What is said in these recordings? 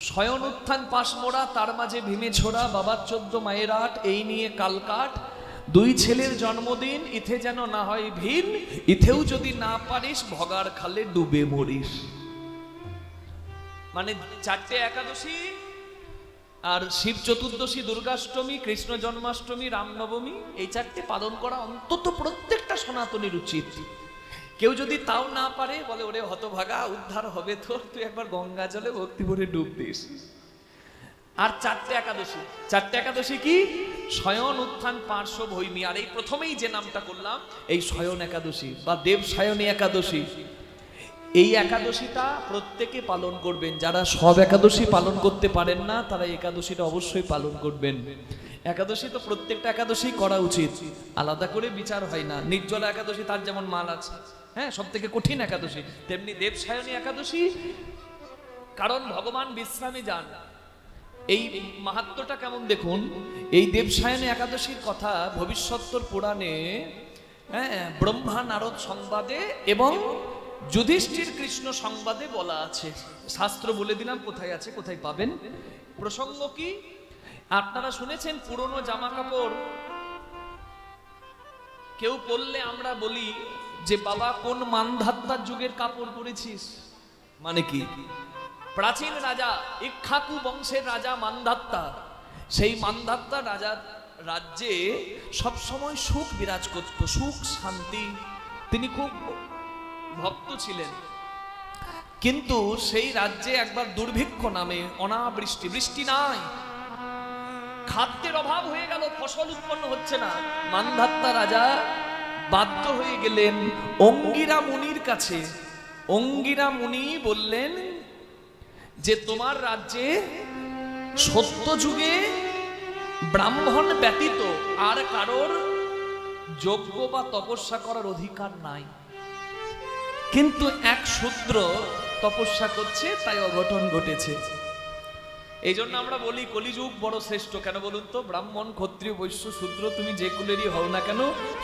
শয়ন উত্থান পাশ মোড়া, তার মাঝে ভীমে ছোড়া, বাবার 14 মায়ের 8, এই নিয়ে কালকাট, দুই ছেলের জন্মদিন, ইথে যেন না হয় ভিন, ইথেও যদি না পারিস ভগার খালে ডুবে মরিস। মানে 4টে একাদশী আর শিব চতুর্দশী, দুর্গাষ্টমী, কৃষ্ণ জন্মাষ্টমী, রামনবমী, এই 4টে পালন করা অন্তত প্রত্যেকটা সনাতনীর উচিত। কেউ যদি তাও না পারে, বলে ওরে হতভাগা, উদ্ধার হবে তোর, তুই একবার গঙ্গা জলে ভক্তি ভরে ডুব দিস। আর 4টে একাদশী, 4টে একাদশী কি? শয়ন উত্থান পার্শ্ব ভৈমী। আর এই প্রথমেই যে নামটা করলাম, এই শয়ন একাদশী বা দেব সায়নী একাদশী, এই একাদশীটা প্রত্যেকে পালন করবেন। যারা সব একাদশী পালন করতে পারেন না, তারা একাদশীটা অবশ্যই পালন করবেন। একাদশী তো প্রত্যেকটা একাদশী করা উচিত, আলাদা করে বিচার হয় না। নির্জলা একাদশী তার যেমন মান আছে, হ্যাঁ, সব থেকে কঠিন একাদশী, তেমনি দেবসায়নী একাদশী, কারণ ভগবান বিশ্রামে যান। এই মাহাত্ম্যটা কেমন দেখুন। এই দেবসায়নী একাদশীর কথা ভবিষ্যত্তর পুরাণে, হ্যাঁ, ব্রহ্মা নারদ সংবাদে এবং যুধিষ্ঠির কৃষ্ণ সংবাদে বলা আছে। শাস্ত্র বলে দিলাম কোথায় আছে, কোথায় পাবেন। প্রসঙ্গ কি? আপনারা শুনেছেন পুরনো জামা কাপড় কেউ পরলে আমরা বলি যে বাবা কোন মানধাত্তার যুগের কাপড় পরেছিস। মানে কি? প্রাচীন রাজা ইক্ষ্বাকু বংশের রাজা মানধাত্তা, সেই মানধাত্তা রাজার রাজ্যে সবসময় সুখ বিরাজ করত, সুখ শান্তি, তিনি খুব ভক্ত ছিলেন। কিন্তু সেই রাজ্যে একবার দুর্ভিক্ষ নামে, অনাবৃষ্টি, বৃষ্টি নাই, খাদ্যের অভাব হয়ে গেল, ফসল উৎপন্ন হচ্ছে না। মানধাত্তা রাজা বাধ্য হয়ে গেলেন অঙ্গিরা মুনির কাছে। অঙ্গিরা মুনি বললেন যে তোমার রাজ্যে সত্য যুগে ব্রাহ্মণ ব্যতীত আর কারোর যজ্ঞ বা তপস্যা করার অধিকার নাই, কিন্তু এক শূদ্র তপস্যা করছে, তাই অঘটন ঘটেছে। এই জন্য আমরা বলি কলিযুগ বড় শ্রেষ্ঠ। কেন বলুন তো? ব্রাহ্মণ, ক্ষত্রিয়, বৈশ্য, শূদ্র, তুমি যে কুলেরই হও না কেন,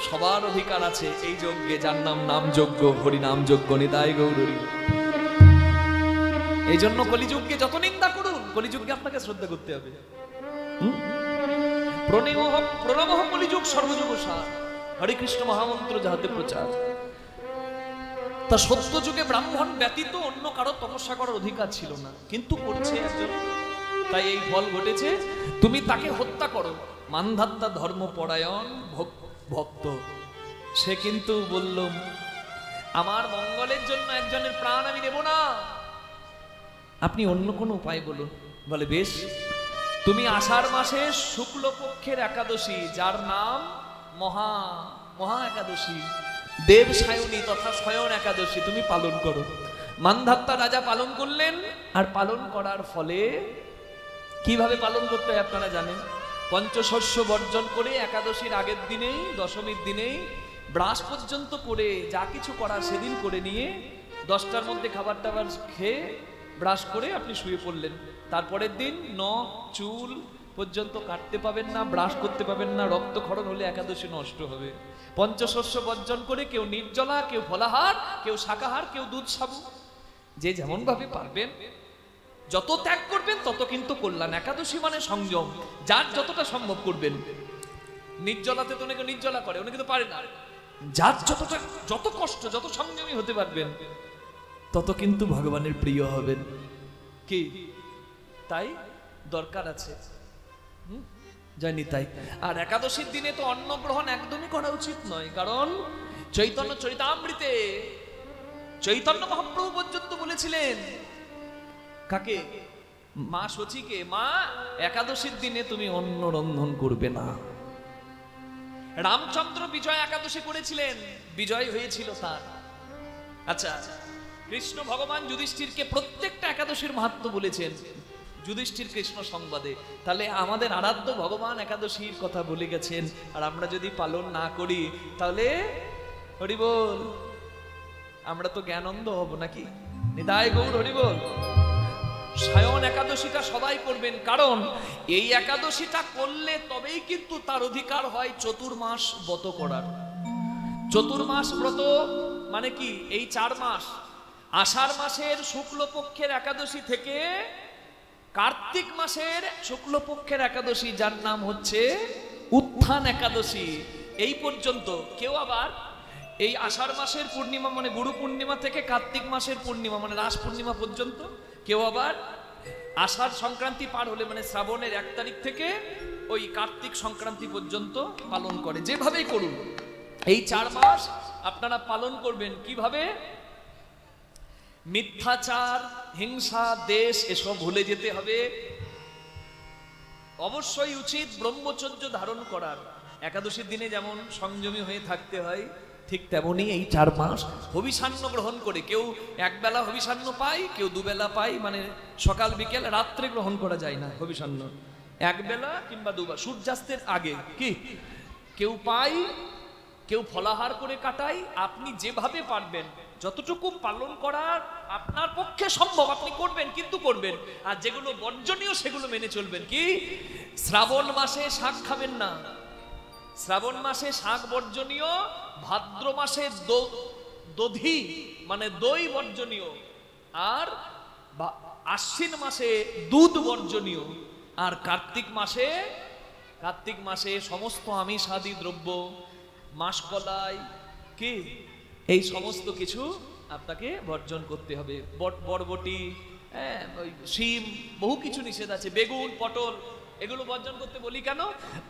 সবার অধিকার আছে এই যজ্ঞে, যার নাম নাম যজ্ঞ, হরি নাম যজ্ঞ, নিতাই গৌরী। এই জন্য কলিযুগকে যত নিন্দা করুন, কলিযুগকে আপনাকে শ্রদ্ধা করতে হবে। প্রণমঃ কলিযুগ সর্বযুগ সার, হরে কৃষ্ণ মহামন্ত্র যাহাতে প্রচার। তা সত্য যুগে ব্রাহ্মণ ব্যতীত অন্য কারো তপস্যা করার অধিকার ছিল না, কিন্তু করছে একজন, তাই এই ফল ঘটেছে। তুমি তাকে হত্যা করো। মানধাত্তা ধর্মপরায়ণ ভক্ত, সে কিন্তু বলল আমার মঙ্গলের জন্য একজনের প্রাণ আমি নেব না, আপনি অন্য কোনো উপায় বলুন। বলে বেশ, তুমি আষাঢ় মাসে শুক্লপক্ষের একাদশী, যার নাম মহা একাদশী, দেব সায়নী তথা শয়ন একাদশী, তুমি পালন করো। মানধাত্তা রাজা পালন করলেন। আর পালন করার ফলে কিভাবে পালন করতে হয় আপনারা জানেন। পঞ্চশস্য বর্জন করে একাদশীর আগের দিনেই, দশমীর দিনেই ব্রাশ পর্যন্ত করে যা কিছু করার সেদিন করে নিয়ে 10টার মধ্যে খাবার টাবার খেয়ে ব্রাশ করে আপনি শুয়ে পড়লেন। তারপরের দিন নখ চুল পর্যন্ত কাটতে পাবেন না, ব্রাশ করতে পাবেন না, রক্তক্ষরণ হলে একাদশী নষ্ট হবে। পঞ্চশস্য বর্জন করে কেউ নির্জলা, কেউ ফলাহার, কেউ শাকাহার, কেউ দুধ সাবু, যে যেমন ভাবে পারবেন যত ত্যাগ করবেন তত কিন্তু কল্যাণ। একাদশী মানে সংযম, যার যতটা সম্ভব করবেন। নির্জলাতে তো অনেকে নির্জলা করে, অনেকে তো পারে না। যার যত কষ্ট, যত সংযমী হতে পারবেন তত কিন্তু ভগবানের প্রিয় হবেন। কি তাই দরকার আছে। জানি তাই। আর একাদশীর দিনে তো অন্ন গ্রহণ একদমই করা উচিত নয়, কারণ চৈতন্য চরিতামৃতে চৈতন্য মহাপ্রভু পর্যন্ত বলেছিলেন, কাকে? মা সচিকে, মা একাদশীর দিনে তুমি অন্ন রন্ধন করবে না। রামচন্দ্র বিজয় একাদশী করেছিলেন, বিজয় হয়েছিল তার। আচ্ছা, কৃষ্ণ ভগবান যুধিষ্ঠিরকে প্রত্যেকটা একাদশীর মাহাত্ম্য বলেছেন যুধিষ্ঠির কৃষ্ণ সংবাদে। তাহলে আমাদের আরাধ্য ভগবান একাদশীর কথা বলে গেছেন, আর আমরা যদি পালন না করি তাহলে হরি বল, আমরা তো জ্ঞানন্দ হব নাকি? নিতাই গৌর হরি বল। সায়ন একাদশীটা সবাই করবেন, কারণ এই একাদশীটা করলে তবেই কিন্তু তার অধিকার হয় চতুর্মাস ব্রত করার। চতুর্মাস ব্রত মানে কি? এই 4 মাস, আষাঢ় মাসের শুক্লপক্ষের একাদশী থেকে কার্তিক মাসের শুক্লপক্ষের একাদশী, যার নাম হচ্ছে উত্থান একাদশী, এই পর্যন্ত কেউ আবার এই আষাঢ় মাসের পূর্ণিমা মানে গুরু পূর্ণিমা থেকে কার্তিক মাসের পূর্ণিমা মানে রাস পূর্ণিমা পর্যন্ত, কেউ আবার আষাঢ় সংক্রান্তি পার হলে মানে শ্রাবণের 1 তারিখ থেকে ওই কার্তিক সংক্রান্তি পর্যন্ত পালন করে। যেভাবেই করুন এই 4 মাস আপনারা পালন করবেন। কিভাবে? মিথ্যাচার, হিংসা, দেশ এসব ভুলে যেতে হবে। অবশ্যই উচিত ব্রহ্মচর্য ধারণ করার। একাদশীর দিনে যেমন সংযমী হয়ে থাকতে হয়, ঠিক তেমনি এই 4 মাস হবিষান্ন গ্রহণ করে, কেউ একবেলা হবিষান্ন পায়, কেউ দুবেলা পায়, মানে সকাল বিকেল রাত্রে গ্রহণ করা যায় না হবিষান্ন, একবেলা কিংবা দুবার সূর্যাস্তের আগে কি কেউ পায়, কেউ ফলাহার করে কাটায়। আপনি যেভাবে পারবেন যতটুকু পালন করার আপনার পক্ষে সম্ভব আপনি করবেন, কিন্তু করবেন। আর যেগুলো বর্জনীয় সেগুলো মেনে চলবেন। কি? শ্রাবণ মাসে শাক খাবেন না, শ্রাবণ মাসে শাক বর্জনীয়, ভাদ্র মাসে দধি মানে দই বর্জনীয়, আর আশ্বিন মাসে দুধ বর্জনীয়, আর কার্তিক মাসে সমস্ত আমিষাদি দ্রব্য, মাসকলাই কি এই সমস্ত কিছু আপনাকে বর্জন করতে হবে। বরবটি, শিম, বহু কিছু নিষেধ আছে, বেগুন, পটল, এগুলো বর্জন করতে বলি কেন?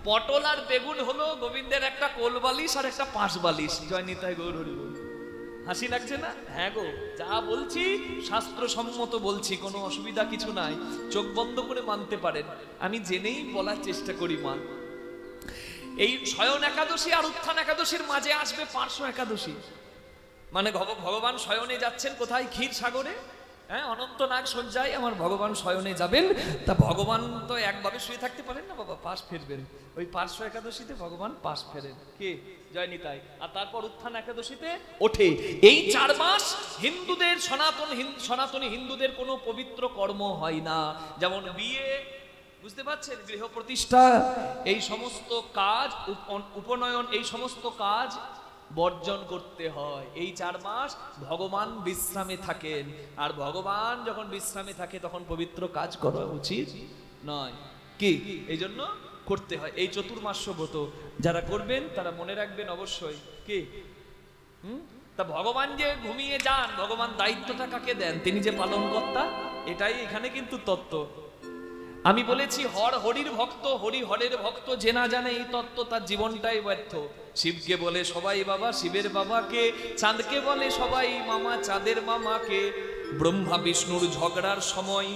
পটল আর বেগুন হলো গোবিন্দের একটা কোল বালিশ আর একটা পাশ বালিশ। জয় নিতাই গৌর হরি বল। হাসি লাগছে না? হ্যাঁ গো, যা বলছি শাস্ত্রসম্মত বলছি, কোনো অসুবিধা কিছু নাই, চোখ বন্ধ করে মানতে পারেন। আমি জেনেই বলার চেষ্টা করি। মান এই শয়ন একাদশী আর উত্থান একাদশীর মাঝে আসবে পার্শ্ব একাদশী, মানে ভগবান শয়নে যাচ্ছেন কোথায়? ক্ষীর সাগরে। হ্যাঁ, অনন্তনাগ শয্যায় আমার ভগবান শয়নে যাবেন। তা ভগবান তো একভাবে শুয়ে থাকতে পারেন না বাবা, পাশ ফেরবেন। ওই পার্শ্ব একাদশীতে ভগবান পাশ ফেরেন। কে? জয় নিতাই। আর তারপর উত্থান একাদশীতে ওঠে। এই 4 মাস হিন্দুদের সনাতনী হিন্দুদের কোনো পবিত্র কর্ম হয় না, যেমন বিয়ে, বুঝতে পারছেন, গৃহ প্রতিষ্ঠা, এই সমস্ত কাজ, উপনয়ন, এই সমস্ত কাজ বর্জন করতে হয়। এই 4 মাস ভগবান বিশ্রামে থাকেন, আর ভগবান যখন বিশ্রামে থাকে তখন পবিত্র কাজ করা উচিত নয়। কি? এই জন্য করতে হয়। এই চতুর্মাস্য ব্রত যারা করবেন তারা মনে রাখবেন অবশ্যই। কি? তা ভগবান যে ঘুমিয়ে যান, ভগবান দায়িত্বটা কাকে দেন? তিনি যে পালনকর্তা, এটাই এখানে কিন্তু তত্ত্ব। আমি বলেছি হরির ভক্ত, হরি হরের ভক্ত যে না জানে এই তত্ত্ব তার জীবনটাই ব্যর্থ। শিবকে বলে সবাই বাবা, শিবের বাবাকে, চাঁদকে বলে সবাই মামা, চাঁদের মামাকে। ব্রহ্মা বিষ্ণুর ঝগড়ার সময়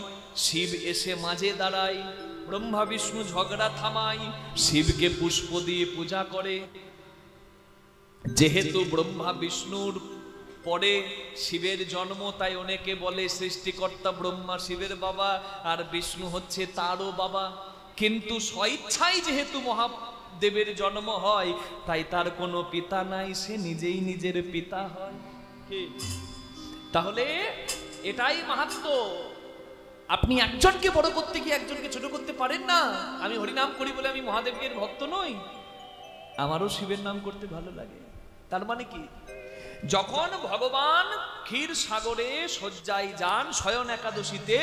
শিব এসে মাঝে দাঁড়ায়, ব্রহ্মা বিষ্ণু ঝগড়া থামায়, শিবকে পুষ্প দিয়ে পূজা করে। যেহেতু ব্রহ্মা বিষ্ণুর পরে শিবের জন্ম, তাই অনেকে বলে সৃষ্টিকর্তা ব্রহ্মা শিবের বাবা আর বিষ্ণু হচ্ছে তারও বাবা। কিন্তু স্বইচ্ছায় যেহেতু মহাদেবের জন্ম হয়, তাই তার কোনো পিতা নাই, সে নিজেই নিজের পিতা হয়। তাহলে এটাই মাহাত্ম্য। আপনি একজনকে বড় করতে গিয়ে একজনকে ছোট করতে পারেন না। আমি হরিনাম করি বলে আমি মহাদেবের ভক্ত নই, আমারও শিবের নাম করতে ভালো লাগে। তার মানে কি? যখন ভগবান ক্ষীর সাগরে শয্যায় যান শয়ন একাদশীতে,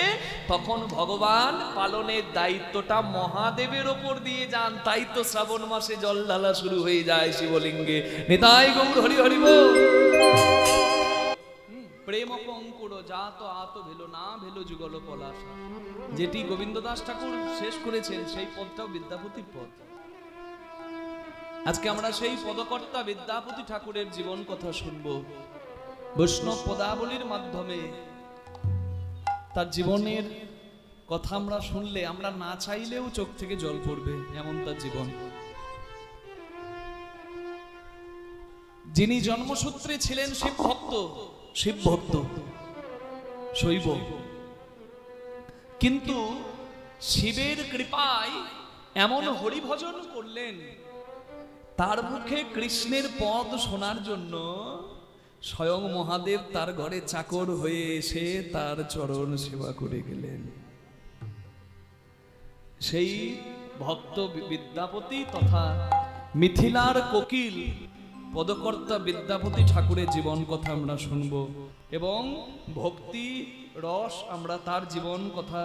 তখন ভগবান পালনের দায়িত্বটা মহাদেবের ওপর দিয়ে যান। তাই তো শ্রাবণ মাসে জল ঢালা শুরু হয়ে যায় শিবলিঙ্গে। নিতাই গৌর হরি হরি বল। প্রেম অঙ্কুর জাত আত ভেলো না ভেলো যুগল পলাশা, যেটি গোবিন্দ দাস ঠাকুর শেষ করেছেন সেই পদটাও বিদ্যাপতির পদ। আজকে আমরা সেই পদকর্তা বিদ্যাপতি ঠাকুরের জীবন কথা শুনবো বৈষ্ণব পদাবলীর মাধ্যমে। তার জীবনের কথা আমরা শুনলে আমরা না চাইলেও চোখ থেকে জল পড়বে, এমন তার জীবন। যিনি জন্মসূত্রে ছিলেন শিব ভক্ত শৈব, কিন্তু শিবের কৃপায় এমন হরিভজন করলেন, তার মুখে কৃষ্ণের পদ শোনার জন্য স্বয়ং মহাদেব তার ঘরে চাকর হয়ে এসে তার চরণ সেবা করে গেলেন। সেই ভক্ত বিদ্যাপতি তথা মিথিলার কোকিল পদকর্তা বিদ্যাপতি ঠাকুরের জীবন কথা আমরা শুনব এবং ভক্তি রস আমরা তার জীবন কথা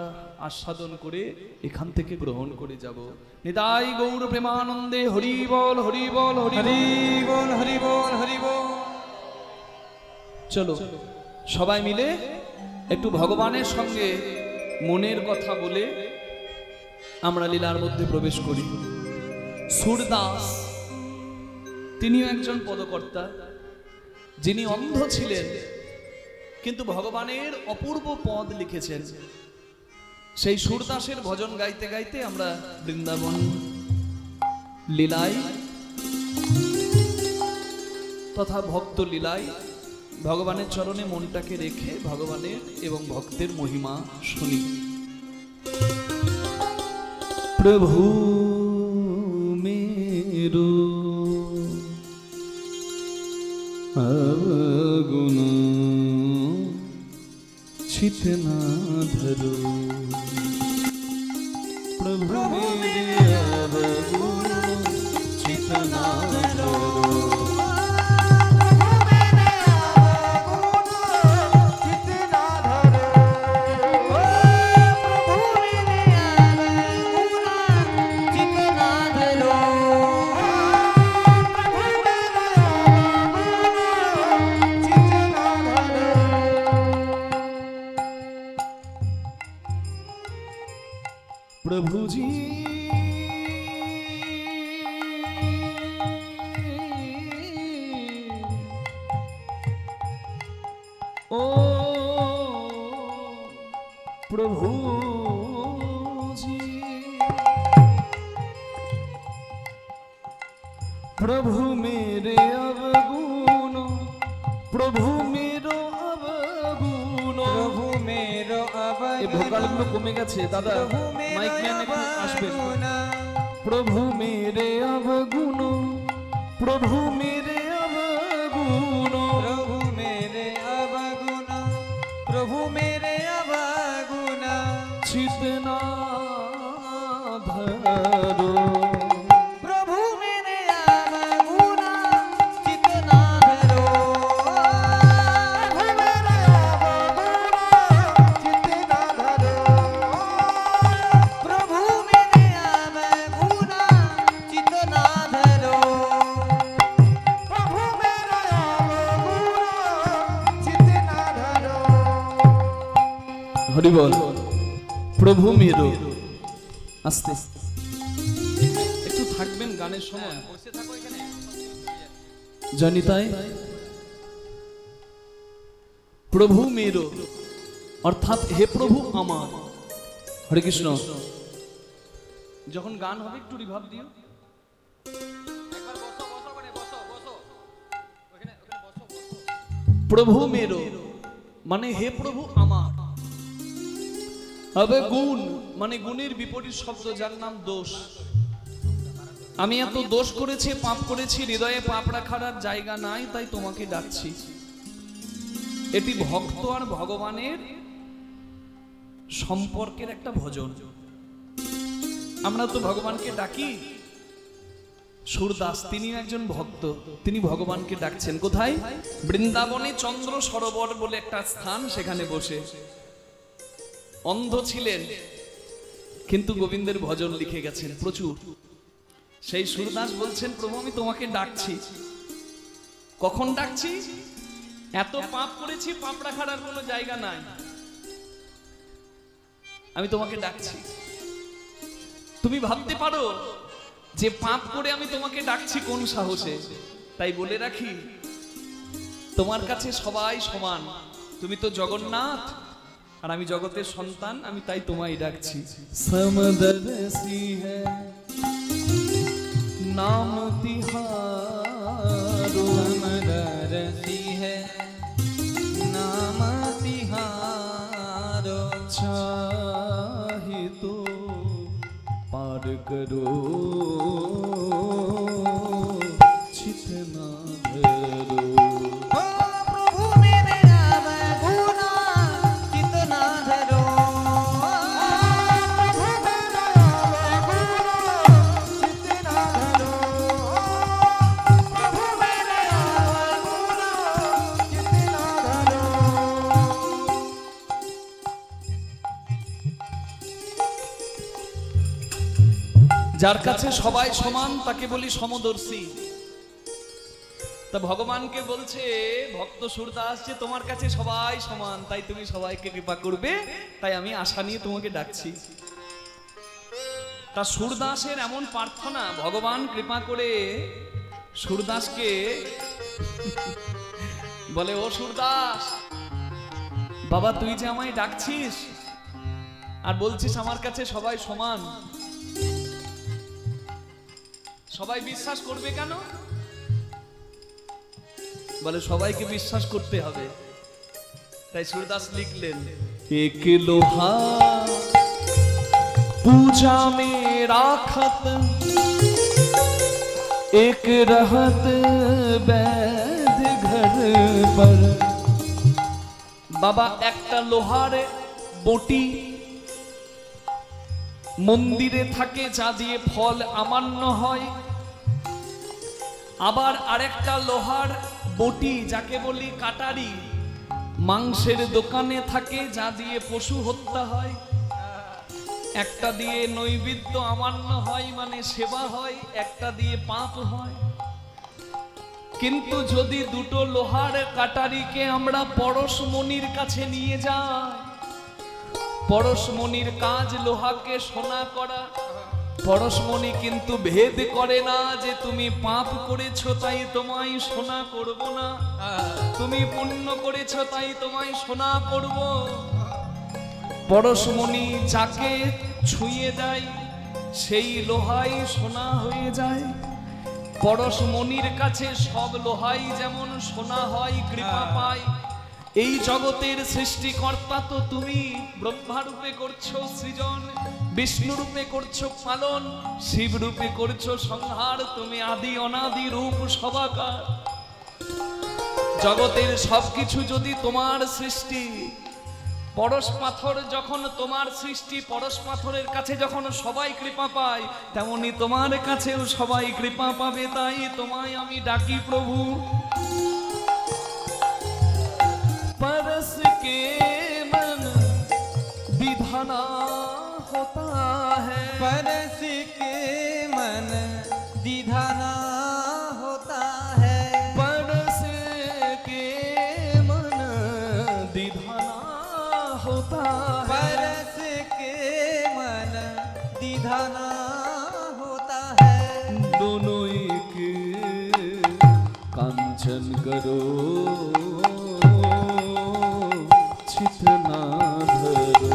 আস্বাদন করে এখান থেকে গ্রহণ করে যাব। নিতাই গৌর প্রেমানন্দে হরি বল হরি বল হরি বল হরি বল হরি বল। চলো সবাই মিলে একটু ভগবানের সঙ্গে মনের কথা বলে আমরা লীলার মধ্যে প্রবেশ করি। সুরদাস তিনিও একজন পদকর্তা, যিনি অন্ধ ছিলেন কিন্তু ভগবানের অপূর্ব পদ লিখেছেন। সেই সুরদাসের ভজন গাইতে গাইতে আমরা বৃন্দাবন লীলায় তথা ভক্ত লীলায় ভগবানের চরণে মনটাকে রেখে ভগবানের এবং ভক্তের মহিমা শুনি। প্রভু মেরো अवगुण चित ना धरो, प्रभु मेरे अवगुण चित ना धरो, प्रभु जी ओ प्रभु जी, प्रभु मेरे अवगुण, प्रभु मेरो अवगुण, प्रभु मेरो अवगुण। এই ভোকালগুলো কমে গেছে দাদা, মাইক ম্যান একটু আসবেন। প্রভু মেরে অবগুণ, প্রভু মেরে অবগুণ, প্রভু মেরে অবগুণ, প্রভু মেরে অবগুণ চিত না ধরো, প্রভু মেরে অবগুণ চিত না ধরো, হরি বল। প্রভু মেরো আস্তে একটু থাকবেন গানের সময়, বসে থাকো এখানে জানি তাই। প্রভু মেরো অর্থাৎ হে প্রভু আমার। হরে কৃষ্ণ। যখন গান হবে একটু রিভাব দিও। প্রভু মেরো মানে হে প্রভু আমার। অবগুণ মানে গুণের বিপরীত শব্দ, যার নাম দোষ। আমি এত দোষ করেছি, পাপ করেছি, হৃদয়ে পাপ রাখার আর জায়গা নাই, তাই তোমাকে ডাকছি। এটি ভক্ত আর ভগবানের সম্পর্কের একটা ভজন। আমরা তো ভগবানকে ডাকি। সুরদাস তিনিও একজন ভক্ত, তিনি ভগবানকে ডাকছেন। কোথায়? বৃন্দাবনে চন্দ্র সরোবর বলে একটা স্থান, সেখানে বসে। অন্ধ ছিলেন কিন্তু গোবিন্দের ভজন লিখে গেছেন প্রচুর। সেই সুরদাস বলছেন, প্রভু আমি তোমাকে ডাকছি। কখন ডাকছি? এত পাপ করেছি, পাপ রাখার আর কোনো জায়গা নাই, আমি তোমাকে ডাকছি। তুমি ভাবতে পারো যে পাপ করে আমি তোমাকে ডাকছি কোন সাহসে? তাই বলে রাখি, তোমার কাছে সবাই সমান। তুমি তো জগন্নাথ আর আমি জগতের সন্তান, আমি তাই তোমায় ডাকছি। সমদর্শী হ্যায় নাম তিহারো, সমদর্শী হ্যায় নাম তিহারো, চাহে তো পার করো চিত না ধরো। যার কাছে সবাই সমান তাকে বলি সমদর্শী। তা ভগবানকে বলছে ভক্ত সুরদাস যে তোমার কাছে সবাই সমান, তাই তুমি সবাইকে কৃপা করবে, তাই আমি আশা নিয়ে তোমাকে ডাকছি। তা সুরদাসের এমন প্রার্থনা, ভগবান কৃপা করে সুরদাসকে বলে, ও সুরদাস বাবা, তুই যে আমায় ডাকছিস আর বলছিস আমার কাছে সবাই সমান, সবাই বিশ্বাস করবে কেন? বলে সবাইকে বিশ্বাস করতে হবে। তাই সুরদাস লিখলেন, এক লোহা पूजा में राखत एक रहत बैध घर पर। बाबा একটা লোহার বটি মন্দিরে থাকে, যা দিয়ে ফল আমান্য হয়। আবার আরেকটা লোহার বটি যাকে বলি কাটারি, মাংসের দোকানে থাকে, যা দিয়ে পশু হত্যা হয়। একটা দিয়ে নৈবেদ্য আমান্য হয়, মানে সেবা হয়, একটা দিয়ে পাপ হয়। কিন্তু যদি দুটো লোহার কাটারিকে আমরা পরশমণির কাছে নিয়ে যাই, পরশমণির কাজ লোহাকে সোনা করা। পরশমণি কিন্তু ভেদ করে না যে তুমি পাপ করেছো তাই তোমায় সোনা করব না, তুমি পুণ্য করেছো তাই তোমায় সোনা করব। পরশমণি যাকে ছুঁয়ে দেয় সেই লোহাই সোনা হয়ে যায়। পরশমণির কাছে সব লোহাই যেমন সোনা হয়, কৃপা পায়। এই জগতের সৃষ্টিকর্তা তো তুমি, ব্রহ্মা রূপে করছো সৃজন, বিষ্ণু রূপে করছো পালন, শিব রূপে করছো সংহার। তুমি আদি অনাদি রূপ সবাকার। জগতের সবকিছু যদি তোমার সৃষ্টি, পরশ পাথর যখন তোমার সৃষ্টি, পরশ পাথরের কাছে যখন সবাই কৃপা পায়, তেমনি তোমার কাছেও সবাই কৃপা পাবে। তাই তোমায় আমি ডাকি প্রভু। परस के मन विधाना होता है, परस के मन विधाना होता है, परस के मन विधाना होता है, परस के मन विधाना होता है। दोनों एक कांचन करो चितना धरो।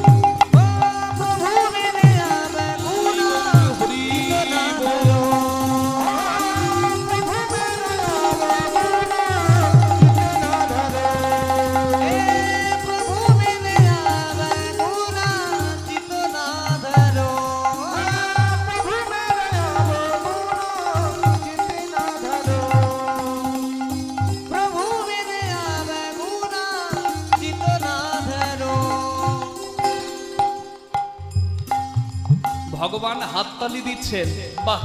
ভগবান হাততালি দিচ্ছেন, বাহ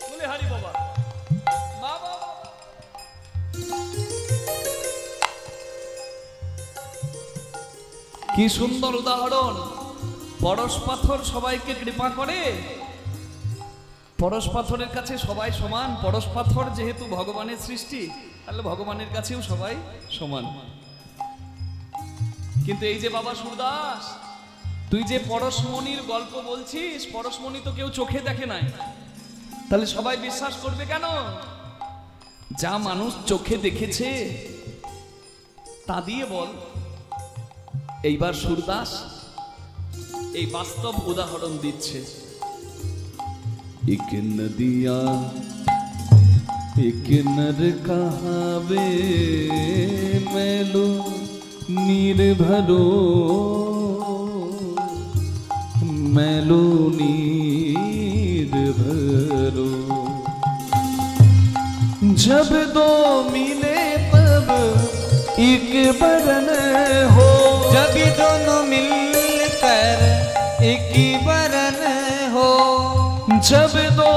বলে হরি বাবা, বাবা। কি সুন্দর উদাহরণ। পরশ পাথর সবাইকে কৃপা করে, পরশ পাথরের কাছে সবাই সমান। পরশ পাথর যেহেতু ভগবানের সৃষ্টি, তাহলে ভগবানের কাছেও সবাই সমান। কিন্তু এই যে বাবা সুরদাস, তুই যে পরশমণির গল্প বলছিস, পরশমণি তো কেউ চোখে দেখে নাই, তাহলে সবাই বিশ্বাস করবে কেন? যা মানুষ চোখে দেখেছে তা দিয়ে বল। এইবার সুরদাস এই বাস্তব উদাহরণ দিচ্ছে। एक नदिया एक नर कहावे, मैलो नीर भरो, मैलो नीर भरो। जब दो मिले तब एक बरन हो, जब दोनों मिलकर एक बरन हो, जब दो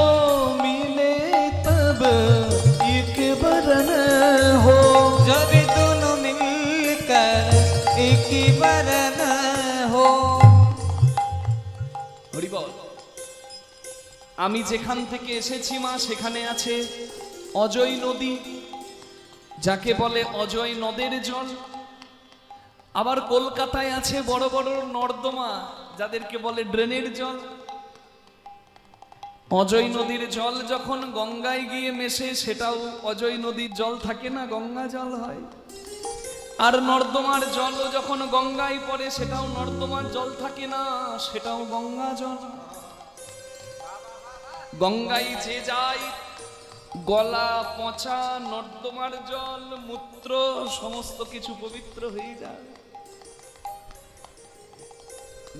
मिले तब एक बरन हो, जब दोनों मिलकर एक बरन हो। हरि बोल। আমি যেখান থেকে এসেছি মা সেখানে আছে অজয় নদী, যাকে বলে অজয় নদের জল। আবার কলকাতায় আছে বড় বড় নর্দমা, যাদেরকে বলে ড্রেনের জল। অজয় নদীর জল যখন গঙ্গায় গিয়ে মেশে সেটাও অজয় নদীর জল থাকে না, গঙ্গা জল হয়। আর নর্দমার জলও যখন গঙ্গায় পড়ে সেটাও নর্দমার জল থাকে না, সেটাও গঙ্গা জল। গঙ্গায় যে যায় গলা পচা নর্দমার জল মূত্র সমস্ত কিছু পবিত্র হয়ে যায়।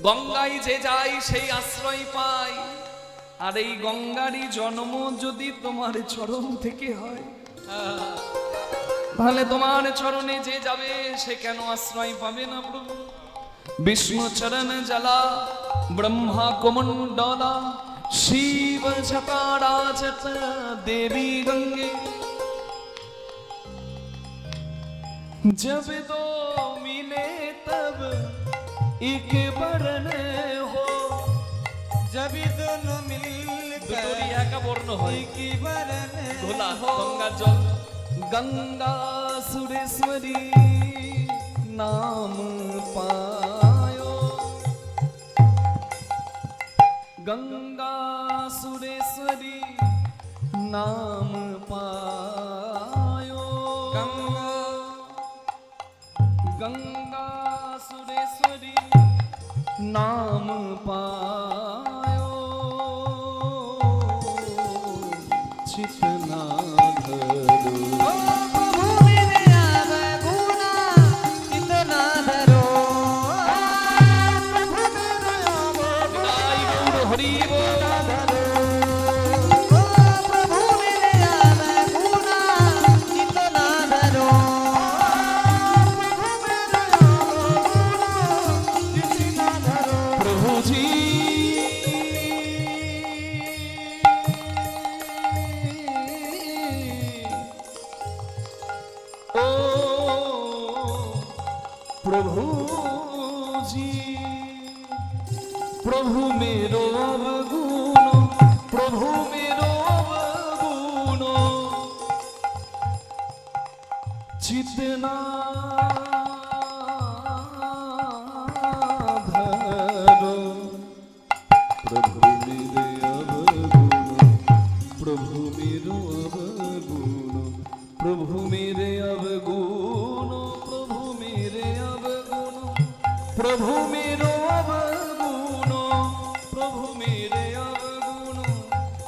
গঙ্গায় যে যায় সেই আশ্রয় পায়। আর এই গঙ্গারই জন্ম যদি তোমার চরণ থেকে হয়, তাহলে তোমার চরণে যে যাবে সে কেন আশ্রয় পাবে না প্রভু? বিষ্ণু চরণ জলা ব্রহ্মা কুমণ্ডলা শিব ঝকারাজত দেবী গঙ্গে। जब दो मिले तब एक बरन हो, जब दोनों मिलकर দুটোরই একা বর্ণ হয়। एक बरन ধোলা हो। গঙ্গা জল। গঙ্গা সুরেশ্বরী নাম পায়ো, গঙ্গা সুরেশ্বরী নাম পায়ো। गंगा सुरेश्वरी नाम पायो, चितना धरो। ओ प्रभु मेरे अवगुणा चितना धरो। प्रभु मेरे अवगुणा निताई गौर हरि बोल। ओ प्रभु मेरे अवगुणा चितना धरो। प्रभु जी ओ प्रभु जी, प्रभु मेरो अवगुण, प्रभु मेरो अवगुण चितना धरो। प्रभु मेरे अवगुण, प्रभु मेरो अवगुण, प्रभु मेरे अवगुण, प्रभु मेरे अवगुण, प्रभु मेरो अवगुण, प्रभु मेरे अवगुण,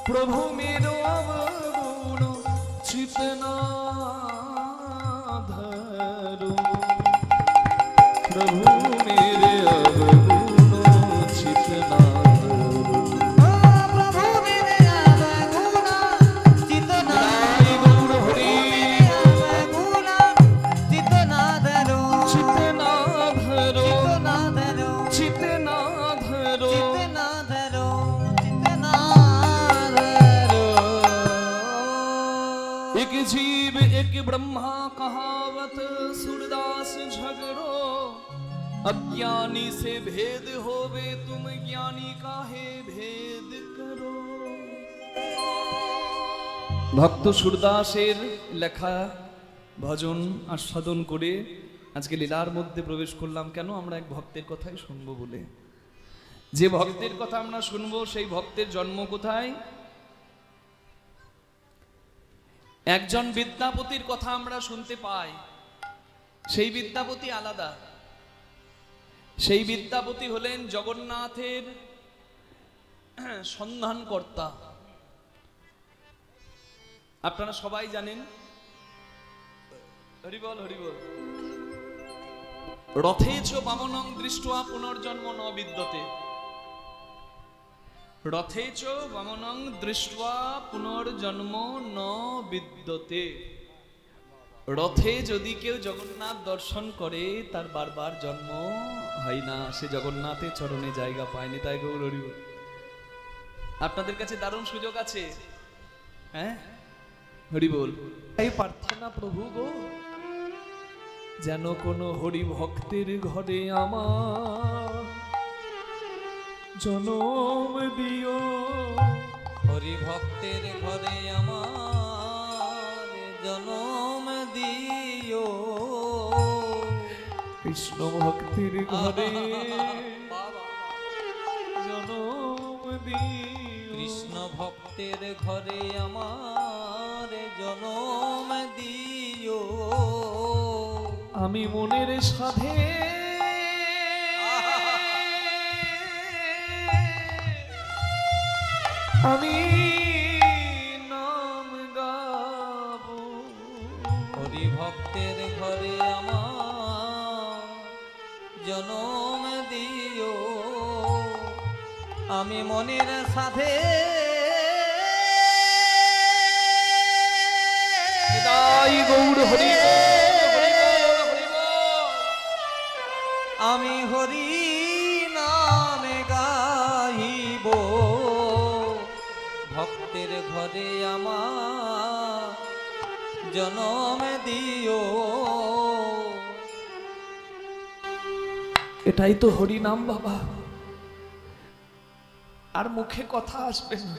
प्रभु मेरो अवगुण चितना धरो। प्रभु मेरे अवगुण चितना धरो। ओ प्रभु मेरे अवगुणा चितना निताई गौर हरि अवगुणा चितना धरो। चितना धरो, चितना धरो। चितना धरो। चितना धरो। चितना धरो। एक जीव एक ब्रह्मा कहावत सूरदास झगड़ो। अज्ञानी से भेद होवे तुम ज्ञानी काहे भेद करो। ভক্ত সুরদাসের লেখা ভজন আস্বাদন করে আজকে লীলার মধ্যে প্রবেশ করলাম। কেন? আমরা এক ভক্তের কথাই শুনবো বলে। যে ভক্তের কথা আমরা শুনবো সেই ভক্তের জন্ম কোথায়? একজন বিদ্যাপতির কথা আমরা শুনতে পাই, সেই বিদ্যাপতি আলাদা। সেই বিদ্যাপতি হলেন জগন্নাথের সন্ধানকর্তা। আপনারা সবাই জানেন, হরিবল হরিবল, রথেচ বামনং দৃষ্ট্বা পুনর্জন্ম ন বিদ্যতে। রথেচ বামনং দৃষ্ট্বা পুনর্জন্ম ন বিদ্যতে। রথে যদি কেউ জগন্নাথ দর্শন করে তার বারবার জন্ম হয় না, সে জগন্নাথের চরণে জায়গা পায়নি। তাই গৌর হরি বল। আপনাদের কাছে দারুণ সুযোগ আছে, হ্যাঁ হরি বল। এই প্রার্থনা প্রভু গো, যেন কোনো হরি ভক্তের ঘরে আমার জনম দিও হরি ভক্তের ঘরে আমার জনম দিও কৃষ্ণ ভক্তির ঘরে জনম দিও। কৃষ্ণ ভক্তের ঘরে আমার জনম দিও আমি মনের সাধে আমি নাম গাবো। হরি ভক্তের ঘরে আমার জনম দিও আমি মনের সাথে নিতাই গৌর হরি আমি হরি নামে গাইব ভক্তের ঘরে আমার জনম দিও এটাই তো হরি নাম বাবা, আর মুখে কথা আসবে না।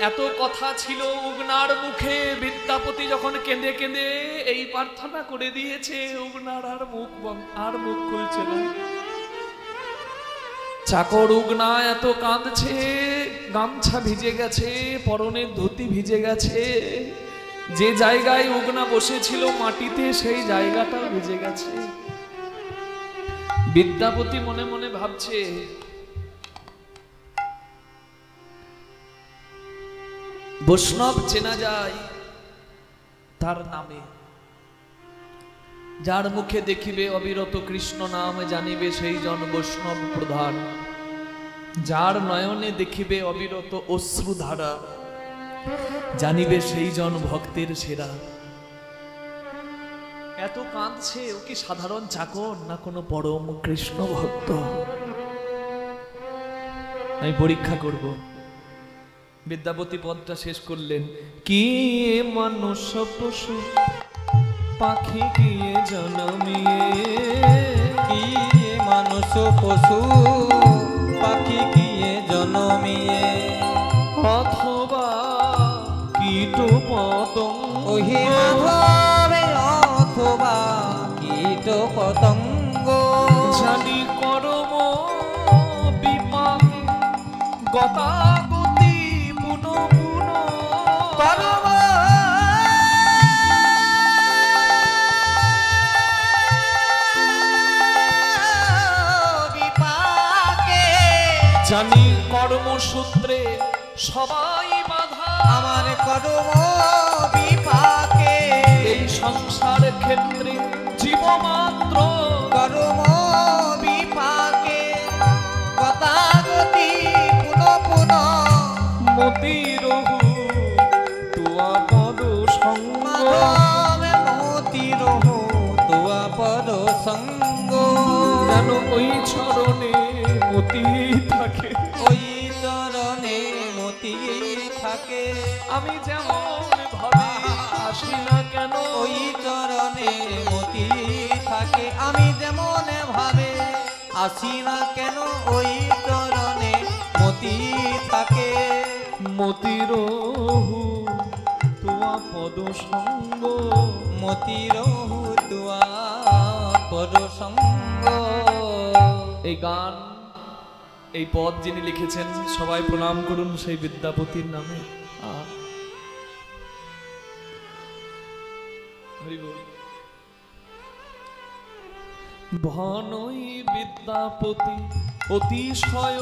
এত কথা ছিল উগনার মুখে, বিদ্যাপতি যখন কেঁদে কেঁদে এই প্রার্থনা করে দিয়েছে, উগনার আর মুখ খুলছে না। চাকর উগনা এত কাঁদছে, গামছা ভিজে গেছে, পরনের ধুতি ভিজে গেছে, যে জায়গায় উগনা বসেছিল মাটিতে সেই জায়গাটাও ভিজে গেছে। বিদ্যাপতি মনে মনে ভাবছে, বৈষ্ণব চেনা যায় তার নামে, যার মুখে দেখিবে অবিরত কৃষ্ণ নাম জানিবে সেই জন বৈষ্ণব প্রধান, যার নয়নে দেখিবে অবিরত অশ্রুধারা জানিবে সেই জন ভক্তের সেরা। এত কাঁদছে, ও কি সাধারণ চাকর না কোনো পরম কৃষ্ণ ভক্ত? আমি পরীক্ষা করব। বিদ্যাপতি পদটা শেষ করলেন, কি মানুষ পশু পাখি গিয়ে জন্মিয়ে, কি মানুষ পশু পাখি গিয়ে জন্মিয়ে, অথবা কীট পতঙ্গ, ওহে মাধবে অথবা কীট পতঙ্গ, জানি কর্ম বিপাকে গতাগতি পুন পুন, কর্ম বিপাকে, জানি কর্মসূত্রে সবাই বাধা, আমার কর্ম বিপাকে, এই সংসার ক্ষেত্রে জীবমাত্র কর্ম বিপাকে, গতাগতি পুন পুন, মতিরহু তুয়া পদ সঙ্গ, মাধবে মতির তোয়া পদ সঙ্গ, যেন ওই চরণে মতি থাকে, ওই চরণে মতি থাকে, আমি যেমন ভাবে আসি না কেন, ওই চরণে মতি থাকে, আমি যেমন ভাবে আসি না কেন, ওই চরণে মতি থাকে, মতিরহু তুয়া পদ সঙ্গ, মতির তুয়া পদ সঙ্গ। এই গান, এই পদ যিনি লিখেছেন সবাই প্রণাম করুন সেই বিদ্যাপতির নামে। হরি বল। ভনই বিদ্যাপতি অতিশয়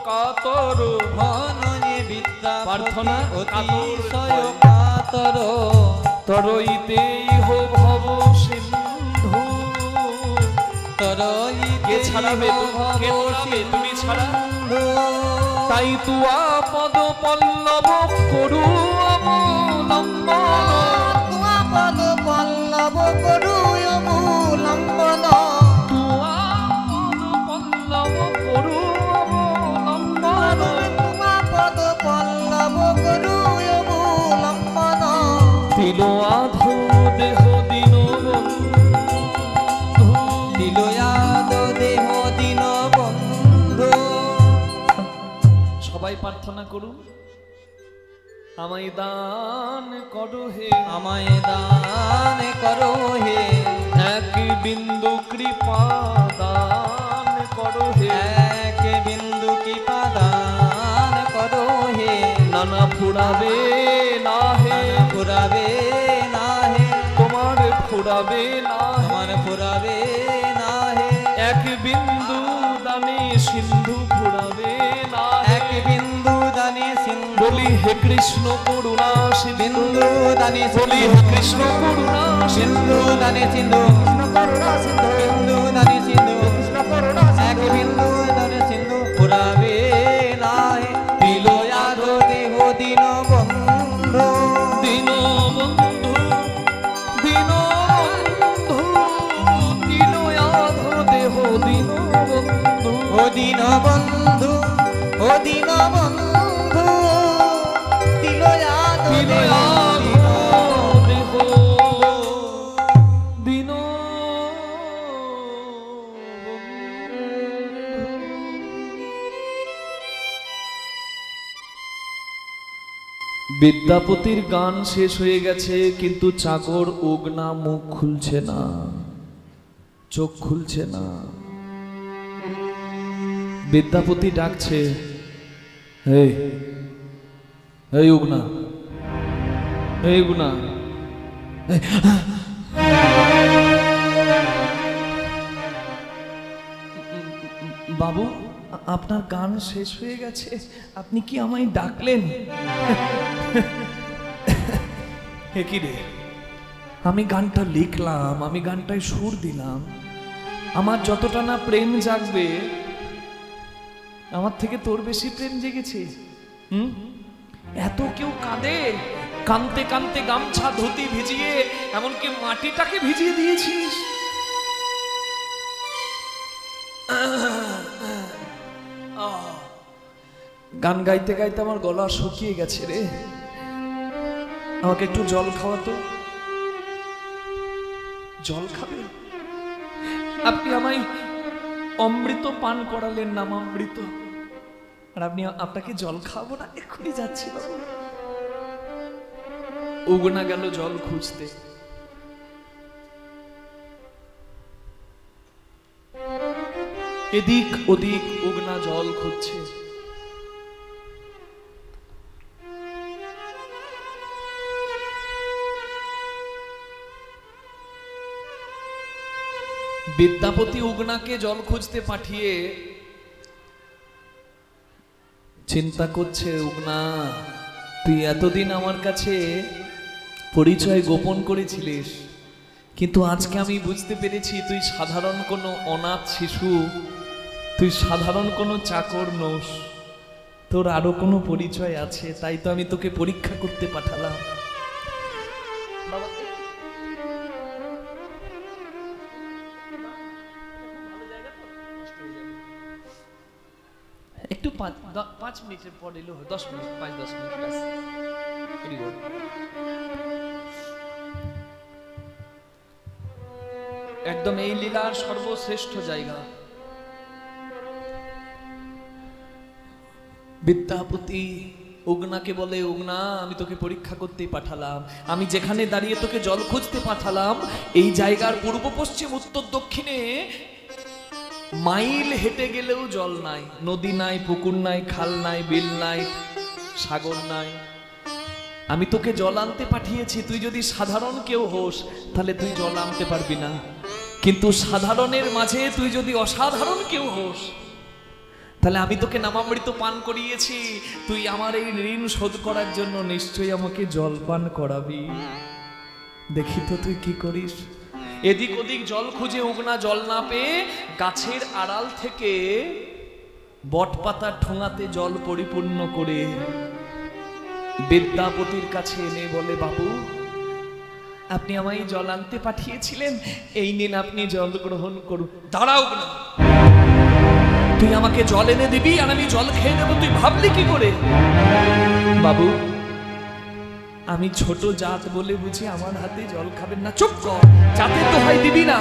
কাতর, মননে বিদ্যা প্রার্থনা অতিশয় কাতর, তরইতে ইহ ভব সিন্ধু, তরইতে কে ছাড়াবে কে তোড়াবে তুমি ছাড়া, তাই তুয়া পদ পল্লব করু অবলম্বন, তুয়া পদ পল্লব করু অবলম্বন, তুয়া পদ পল্লব করু অবলম্বন, তুয়া পদ পল্লব করু অবলম্বন, দিল আধো দেহ দিন বন্ধু, দিল আদ দেহ দিন বন্ধু, প্রার্থনা করুন, আমায় দান করো হে, আমায় দান করো হে, এক বিন্দু কৃপা দান করো হে, এক বিন্দু কৃপা দান করো হে, নানা ফুরাবে না হে, ফুরাবে না হে, তোমার ফুরাবে না হে, আমার ফুরাবে না হে, এক বিন্দু দানে সিন্ধু ফুরাবে না হে, এক বিন্দু দানে সিন্ধু, বলি হে কৃষ্ণ করুণা বিন্দু সিন্ধু, দানে বলি সিন্ধু, হে কৃষ্ণ করুণা সিন্ধু দানে সিন্ধু, বিন্দু দানে সিন্ধু, এক বিন্দু দানে সিন্ধু, ফুরাবে না হে, তিলয়াধ দেহ দিন বন্ধু, দিন বন্ধু, দিন বন্ধু, তিলয়াধ দেহ দিন বন্ধু, ও দিন বন্ধু, ও দিন বন্ধু, তিলয়াধ তিলয়াধ দেহ দিন বিদ্যাপতির গান শেষ হয়ে গেছে, কিন্তু চাকর উগনা মুখ খুলছে না, চোখ খুলছে না। বিদ্যাপতি ডাকছে, এই এই উগনা, এই উগনা, এই, বাবু আপনার গান শেষ হয়ে গেছে, আপনি কি আমায় ডাকলেন? হে কি রে, আমি গানটা লিখলাম, আমি গানটায় সুর দিলাম, আমার যতটা না প্রেম জাগবে, আমার থেকে তোর বেশি প্রেম জেগেছে। এত কেউ কাঁদে, কাঁদতে কাঁদতে গামছা ধুতি ভিজিয়ে এমনকি মাটিটাকে ভিজিয়ে দিয়েছিস। গান গাইতে গাইতে আমার গলা শুকিয়ে গেছে রে, আমাকে একটু জল খাওয়াতো। জল খাবে? আপনি আমায় অমৃত পান করালেন, নাম অমৃত, আর আপনাকে জল খাবো না? এক্ষুনি যাচ্ছি বাবু। উগনা গেল জল খুঁজতে। এদিক ওদিক উগনা জল খুঁজছে। বিদ্যাপতি উগনাকে জল খুঁজতে পাঠিয়ে চিন্তা করছে, উগনা তুই এতদিন আমার কাছে পরিচয় গোপন করেছিলিস, কিন্তু আজকে আমি বুঝতে পেরেছি তুই সাধারণ কোনো অনাথ শিশু, তুই সাধারণ কোনো চাকর নোস, তোর আরো কোনো পরিচয় আছে, তাই তো আমি তোকে পরীক্ষা করতে পাঠালাম। একটু 5 মিনিটের পর এলো, 10 মিনিট, 5-10 মিনিট ব্যাস। একদম এই লীলার সর্বশ্রেষ্ঠ জায়গা। বিদ্যাপতি উগনাকে বলে, উগনা আমি তোকে পরীক্ষা করতেই পাঠালাম, আমি যেখানে দাঁড়িয়ে তোকে জল খুঁজতে পাঠালাম, এই জায়গার পূর্ব পশ্চিম উত্তর দক্ষিণে মাইল হেঁটে গেলেও জল নাই, নদী নাই, পুকুর নাই, খাল নাই, বিল নাই, সাগর নাই। আমি তোকে জল আনতে পাঠিয়েছি, তুই যদি সাধারণ কেউ হোস তাহলে তুই জল আনতে পারবি না, কিন্তু সাধারণের মাঝে তুই যদি অসাধারণ কেউ হোস তাহলে আমি তোকে নামামৃত পান করিয়েছি, তুই আমার এই ঋণ শোধ করার জন্য নিশ্চয়ই আমাকে জল পান করাবি। দেখি তো তুই কি করিস। এদিক ওদিক জল খুঁজে উগনা জল না পেয়ে গাছের আড়াল থেকে বটপাতার ঠোঙাতে জল পরিপূর্ণ করে বিদ্যাপতির কাছে এনে বলে, বাবু আপনি আমায় জল আনতে পাঠিয়েছিলেন, এই নিন আপনি জল গ্রহণ করুন। দাঁড়াও না, তুই আমাকে জল এনে দিবি আর আমি জল খেয়ে নেবো, তুই ভাবলি কি করে? বাবু আমি ছোট জাত বলে বুঝি আমার হাতে জল খাবেন না? চুপ কর, জাতে তো হয় দিবি না।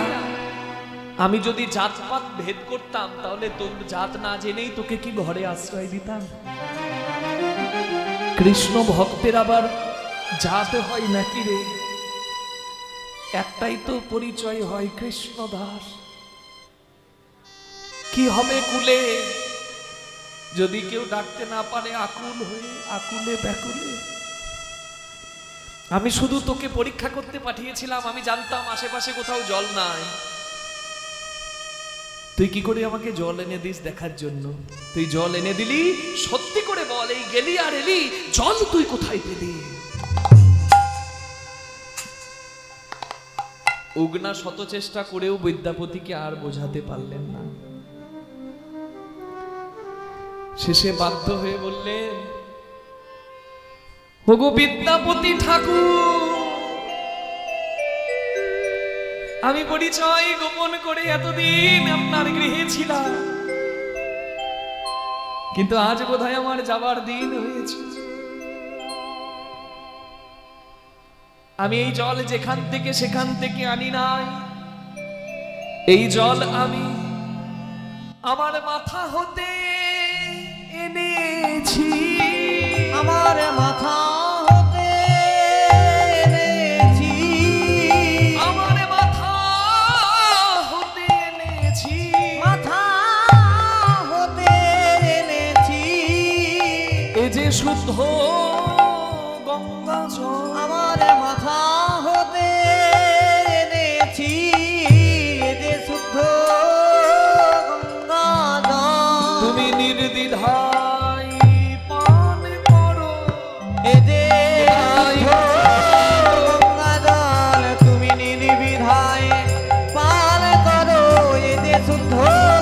আমি যদি জাতপাত ভেদ করতাম তাহলে তোর জাত না জেনেই তোকে কি ঘরে আশ্রয় দিতাম? কৃষ্ণ ভক্তের আবার যাতে হয় নাকি রে? একটাই তো পরিচয় হয়, কৃষ্ণ দাস। কি হবে কুলে যদি কেউ ডাকতে না পারে আকুল হয়ে, আকুলে ব্যাকুলে? আমি শুধু তোকে পরীক্ষা করতে পাঠিয়েছিলাম, আমি জানতাম আশেপাশে কোথাও জল নাই। তুই কি করে আমাকে জল এনে দিস দেখার জন্য? তুই জল এনে দিলি, সত্যি করে বল, এই গেলি আর এলি, জল তুই কোথায় পেলি? উগনা শত চেষ্টা করেও বিদ্যাপতিকে আর বোঝাতে পারলেন না। শেষে বাধ্য হয়ে বললেন, ওগো বিদ্যাপতি ঠাকুর, আমি পরিচয় গোপন করে এতদিন আপনার গৃহে ছিলাম, কিন্তু আজ বোধহয় আমার যাবার দিন হয়েছে। আমি এই জল যেখান থেকে সেখান থেকে আনি নাই, এই জল আমি আমার মাথা হতে এনেছি, আমার মাথা হতে এনেছি, আমার মাথা হতে এনেছি, মাথা হতে এনেছি, এ যে শুদ্ধ গঙ্গা জল, আমার মাথা হতে এনেছি, এ যে শুদ্ধ গঙ্গা জল, তুমি নির্দ্বিধায় পান করো, এ যে গঙ্গা জল তুমি নির্বিধায় পান করো, এ যে শুদ্ধ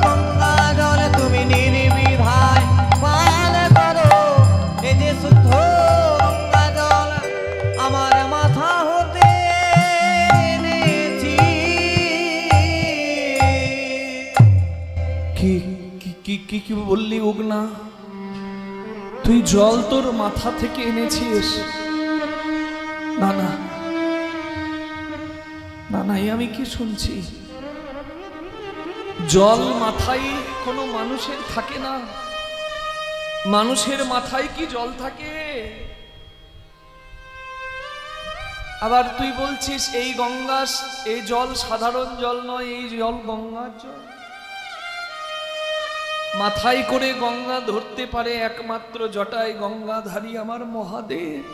গঙ্গা জল তুমি নির্বিধায় পান করো, এ যে শুদ্ধ গঙ্গা জল আমার মাথা হতে এনেছি। কি কি কি কি কি বললি উগনা? তুই জল তোর মাথা থেকে এনেছিস? না না না না, এই আমি কি শুনছি? জল মাথায় কোনো মানুষের থাকে না? মানুষের মাথায় কি জল থাকে? আবার তুই বলছিস এই গঙ্গা, এই জল সাধারণ জল নয়, এই জল গঙ্গার জল। মাথায় করে গঙ্গা ধরতে পারে একমাত্র জটায় গঙ্গাধারী আমার মহাদেব।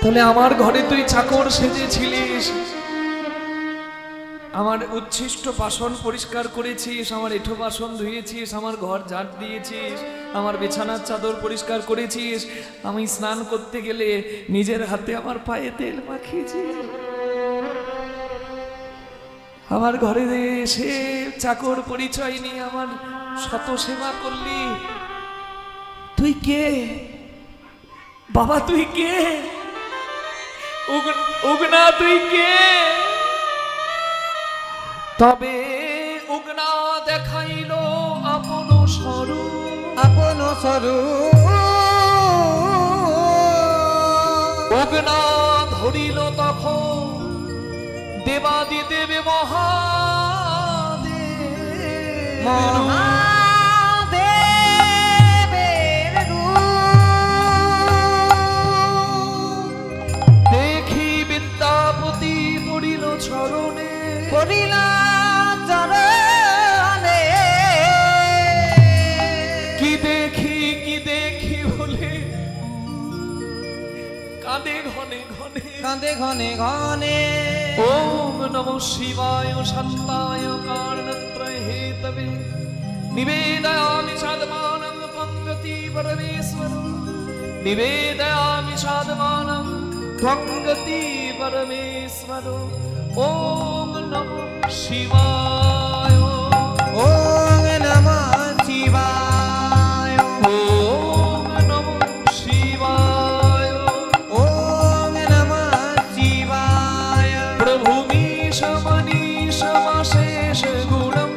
তাহলে আমার ঘরে তুই চাকর সেজেছিলিস, আমার উচ্ছিষ্ট বাসন পরিষ্কার করেছিস, আমার এঁঠো বাসন ধুয়েছিস, আমার ঘর ঝাড় দিয়েছিস, আমার বিছানার চাদর পরিষ্কার করেছিস, আমি স্নান করতে গেলে নিজের হাতে আমার পায়ে তেল মাখিয়েছিস, আমার ঘরে এসে চাকর পরিচয় নিয়ে আমার শত সেবা করলি। তুই কে বাবা? তুই কে উগনা? তুই কে? তবে উগনা দেখাইল আপন স্বরূপ, আপন স্বরূপ, উগনা ধরিল তখন দেবাদিদেব মহাদেব, মহাদেবের রূপ, দেখি বিদ্যাপতি পড়িল চরণে, পড়িল চরণে, কি দেখি বলে কাঁদে ঘনে ঘনে, কাঁদে ঘনে ঘনে। ওম নমঃ শিবায় শান্তায় কারণত্রয় হেতবে নিবেদয়ামি সাধমানং পঙ্গতি পরমেশ্বর, নিবেদয়ামি সাধমানং পঙ্গতি পরমেশ্বর। ওম নমঃ শিবায়, ওম নমঃ শিবায়, ওম নমঃ শিবায়, ওম নমঃ শিবায়। প্রভুमीश मनीष मशेष गुणं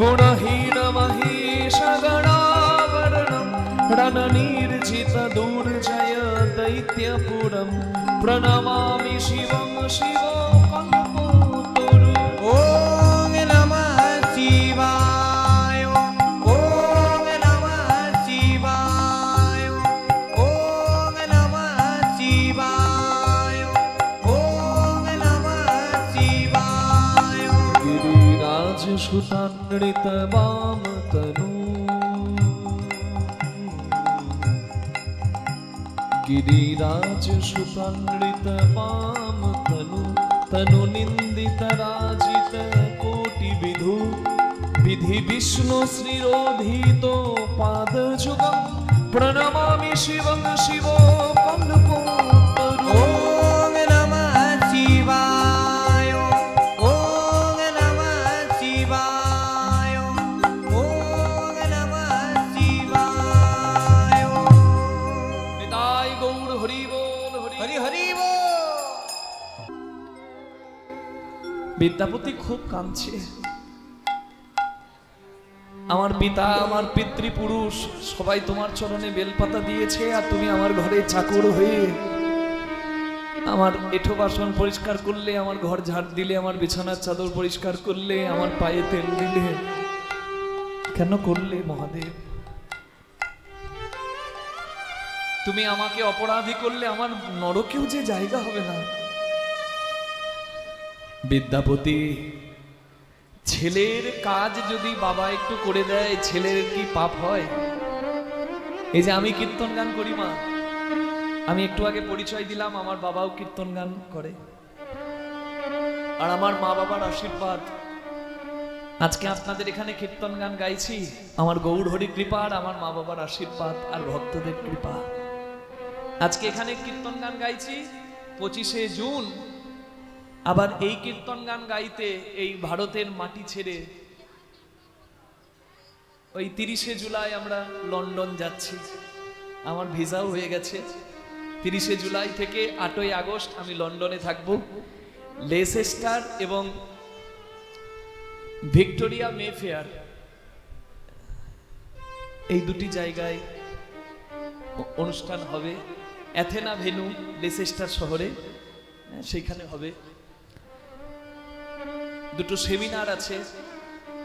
गुणहीन महेश गणावरणं रणनिर्जित दुर्जय दैत्यपुरं प्रणमामि शिवं शिवकल्पतरु। ওম নমঃ শিবায়, ওম নমঃ শিবায়, सुतानृत वाम तनु गिरिराज सुतानृत वाम तनु तनु निंदित राजित कोटि विधु विधि विष्णु श्रीरोधितो पाद जुगम प्रणमामि शिवं शिवो कल्पोतरु। ओम नमः शिवाय ओम नमः शिवाय ओम नमः शिवाय। निताय गौर हरि बोल हरि हरि बोल। বিদ্যাপতি খুব কাঁদছে। আমার পিতা আমার পিতৃপুরুষ সবাই তোমার চরণে বেলপাতা দিয়েছে, আর তুমি আমার ঘরে চাকর হয়ে আমার এঁঠো বাসন পরিষ্কার করলে, আমার ঘর ঝাড় দিলে, আমার বিছানার চাদর পরিষ্কার করলে, আমার পায়ে তেল দিলে। কেন করলে মহাদেব? তুমি আমাকে অপরাধী করলে আমার নরকেও যে জায়গা হবে না। বিদ্যাপতি, ছেলের কাজ যদি বাবা একটু করে দেয় ছেলের কি পাপ হয়? এই যে আমি কীর্তন গান করি মা, আমি একটু আগে পরিচয় দিলাম, আমার বাবাও কীর্তন গান করে, আর আমার মা বাবার আশীর্বাদ আজকে আপনাদের এখানে কীর্তন গান গাইছি, আমার গৌর হরি কৃপা আর আমার মা বাবার আশীর্বাদ আর ভক্তদের কৃপা। আজকে এখানে কীর্তন গান গাইছি 25শে জুন, আবার এই কীর্তন গান গাইতে এই ভারতের মাটি ছেড়ে ওই 30শে জুলাই আমরা লন্ডন যাচ্ছি। আমার ভিসাও হয়ে গেছে। 30শে জুলাই থেকে 8ই আগস্ট আমি লন্ডনে থাকব। লেসেস্টার এবং ভিক্টোরিয়া মেফেয়ার এই দুটি জায়গায় অনুষ্ঠান হবে। অ্যাথেনা ভেনু লেসেস্টার শহরে, সেইখানে হবে। দুটো সেমিনার আছে,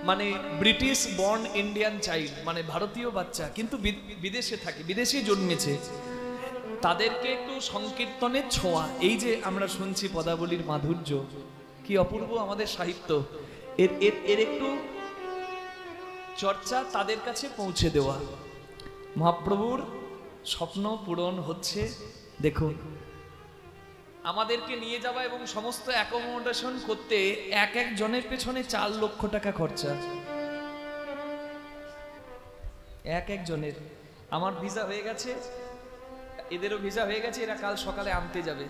মানে ব্রিটিশ বর্ন ইন্ডিয়ান চাইল্ড, মানে ভারতীয় বাচ্চা কিন্তু বিদেশে থাকে, বিদেশে জন্মেছে, তাদেরকে একটু সংকীর্তনের ছোঁয়া, এই যে আমরা শুনছি পদাবলীর মাধুর্য, কি অপূর্ব আমাদের সাহিত্য, এর একটু চর্চা তাদের কাছে পৌঁছে দেওয়া। মহাপ্রভুর স্বপ্ন পূরণ হচ্ছে। দেখুন, আমাদেরকে নিয়ে যাওয়া এবং সমস্ত অ্যাকোমোডেশন করতে এক এক জনের পেছনে 4 লক্ষ টাকা খরচা, এক এক জনের। আমার ভিসা হয়ে গেছে, এদেরও ভিসা হয়ে গেছে, এরা কাল সকালে আনতে যাবে।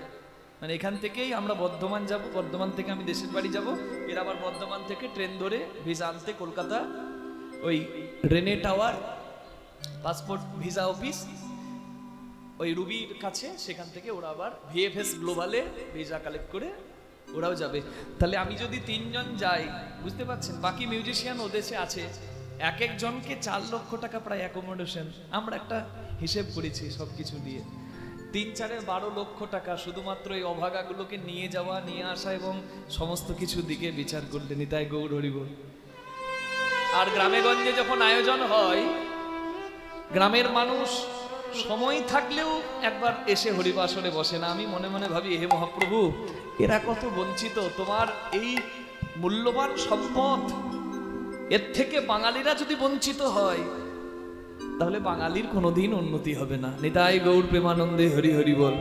মানে এখান থেকেই আমরা বর্ধমান যাব, বর্ধমান থেকে আমি দেশের বাড়ি যাব, এরা আবার বর্ধমান থেকে ট্রেন ধরে ভিসা আনতে কলকাতা ওই Rene tower passport visa office ওই রুবির কাছে, সেখান থেকে ওরা আবার ভিএফএস গ্লোবালে ভিসা কালেক্ট করে ওরাও যাবে। তাহলে আমি যদি 3 জন যাই, বুঝতে পারছেন, বাকি মিউজিশিয়ান ও দেশে আছে, এক এক জনকে 4 লক্ষ টাকা প্রায় অ্যাকোমোডেশন। আমরা একটা হিসেব করেছি সবকিছু দিয়ে, 3-4 12 লক্ষ টাকা শুধুমাত্র এই অভাগাগুলোকে নিয়ে যাওয়া, নিয়ে আসা এবং সমস্ত কিছু দিকে বিচার করলে। নিতাই গৌর হরি বল। আর গ্রামে গঞ্জে যখন আয়োজন হয়, গ্রামের মানুষ সময় থাকলেও একবার এসে হরিবাসরে বসে না। আমি মনে মনে ভাবি, হে মহাপ্রভু, এরা কত বঞ্চিত, তোমার এই মূল্যবান সম্পদ, এর থেকে বাঙালিরা যদি বঞ্চিত হয় তাহলে বাঙালির কোনোদিন উন্নতি হবে না। নিতাই গৌর প্রেমানন্দে হরি হরি বল।